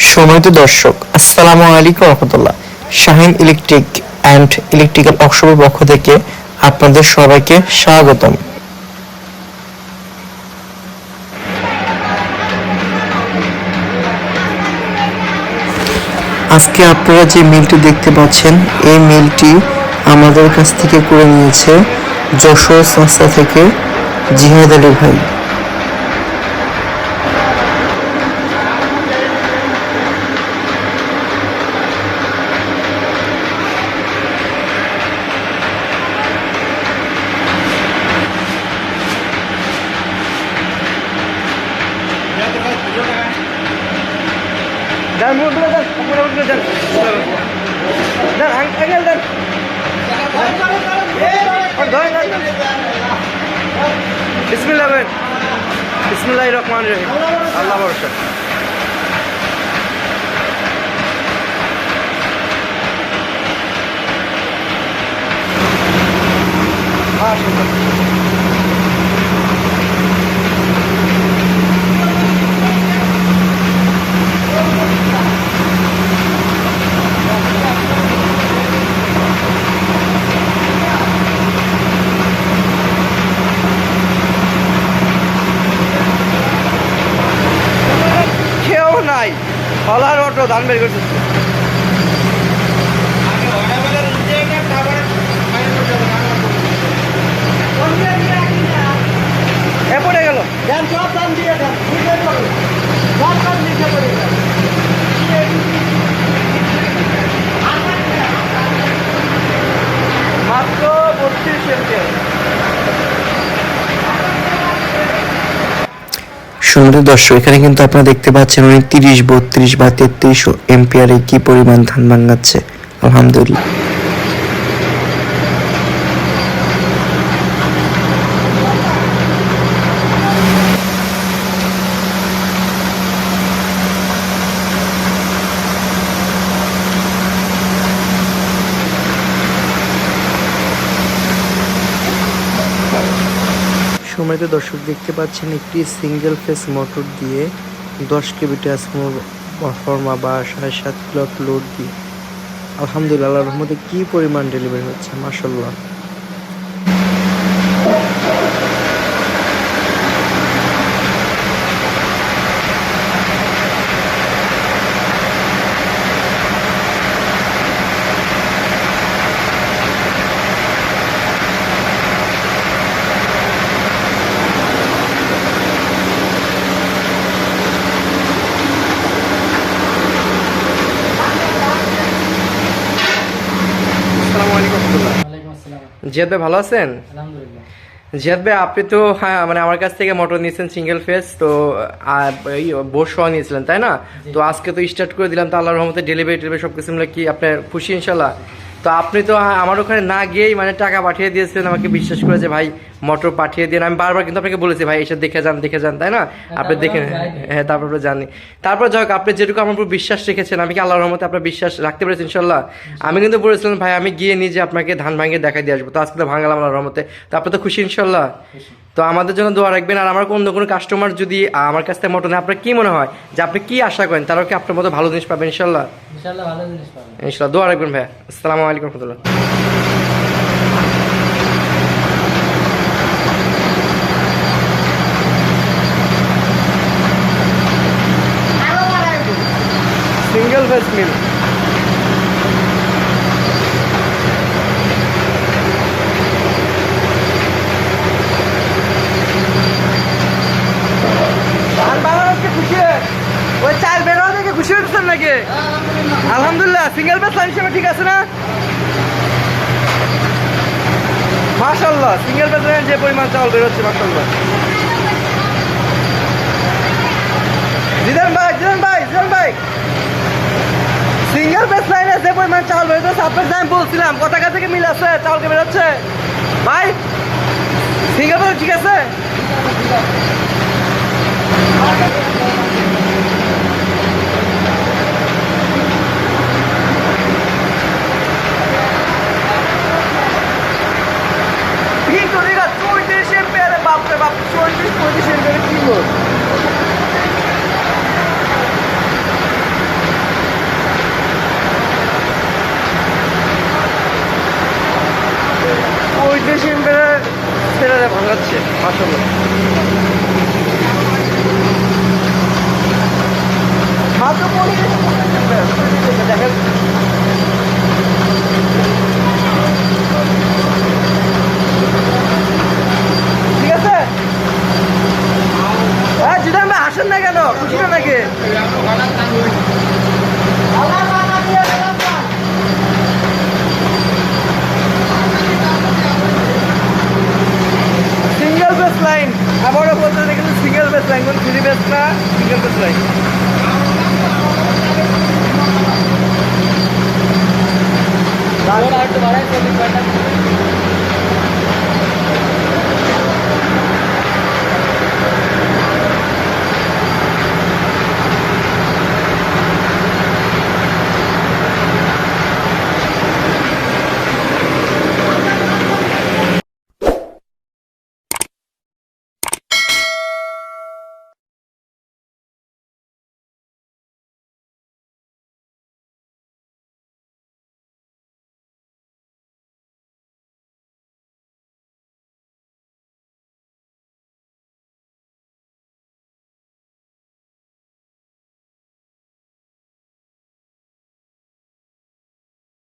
সম্মানিত দর্শক, আসসালামু আলাইকুম রহমতুল্লাহ। শাহিন ইলেকট্রিক অ্যান্ড ইলেকট্রিক্যাল ওয়ার্কশপের পক্ষ থেকে আপনাদের সবাইকে স্বাগতম। আজকে আপনারা যে মিলটি দেখতে পাচ্ছেন, এই মিলটি আমাদের কাছ থেকে করে নিয়েছে যশোর সংস্থা থেকে জিহাদ আলী ভাই। বিসমিল্লাহির রহমানির রহিম। আল্লাহ ভরসা। হলার অটো ধান বের করছে। পড়ে গেল মাত্র 32 এমপিআর। সুন্দর দর্শক, এখানে কিন্তু আপনারা দেখতে পাচ্ছেন উনি 30, 32 বা 33 এম্পিয়ারে কি পরিমাণ ধান ভাঙাচ্ছে। আলহামদুলিল্লাহ। সম্মানিত দর্শক, দেখতে পাচ্ছেন একটি সিঙ্গেল ফেস মোটর দিয়ে 10 কেবি ট্রান্সফরমার বা 7.5 কিলো লোড দিয়ে আলহামদুলিল্লাহ আল্লাহর রহমতে কি পরিমাণ ডেলিভারি হচ্ছে, মাশাআল্লাহ। জিয়াদ ভাই ভালো আছেন? জিয়াদ ভাই, আপনি তো মানে আমার কাছ থেকে মোটর নিয়েছেন সিঙ্গেল ফেস, তো বোর্ড সহ নিয়েছিলেন তাই না? তো আজকে তো স্টার্ট করে দিলাম, তো আল্লাহর রহমতে ডেলিভারি সবকিছু মিলে কি আপনার খুশি ইনশাল্লাহ? তো আপনি তো আমার ওখানে না গিয়েই মানে টাকা পাঠিয়ে দিয়েছিলেন আমাকে, বিশ্বাস করে যে ভাই মোটর পাঠিয়ে দিন। আমি বারবার কিন্তু আপনাকে বলেছি ভাই এসে দেখে যান তাই না? আপনি দেখে হ্যাঁ, তারপর জানি। তারপর যাই হোক, আপনি যেটুকু আমার উপর বিশ্বাস রেখেছেন, আমি কি আল্লাহর রহমতে আপনার বিশ্বাস রাখতে পেরেছি ইনশাল্লাহ? আমি কিন্তু বলেছিলাম ভাই আমি গিয়ে নিজে আপনাকে ধান ভাঙিয়ে দেখাই দিয়ে আসবো, তো আজকে তো ভাঙালাম আল্লাহর রহমতে। তো আপনি তো খুশি ইনশাল্লাহ? তো আমাদের জন্য দোয়া রাখবেন। আর আমার কোনো কাস্টমার যদি আমার কাছ থেকে মোটর নেয়, আপনার কি মনে হয় যে আপনি কি আশা করেন তারাও কি আপনার মতো ভালো জিনিস পাবেন ইনশাল্লাহ? ইনশাল্লাহ দোয়া রাখবেন ভাইয়া। আসসালামু আলাইকুম রহমতুল্লাহ। সিঙ্গেল ফেস মিল খুশি হচ্ছেন নাকি? আলহামদুলিল্লাহ। সিঙ্গেল ফেস লাইন হিসেবে ঠিক আছে না? মাশাআল্লাহ, সিঙ্গেল ফেস লাইনের যে পরিমাণ চাউল বের হচ্ছে মাশাআল্লাহ। জিদান ভাই সিঙ্গেল ফেস লাইনে যে পরিমাণ চাউল বের হচ্ছে, আপনার আমি বলছিলাম কোথা থেকে মিল আছে, চাউল বের হচ্ছে ভাই। সিঙ্গেল ফেস ঠিক আছে? মাশাআল্লাহ। মাত্র 15 দেখেন। ঠিক আছে, হ্যাঁ জিদান ভাই আসেন না কেন, খুশি না নাকি?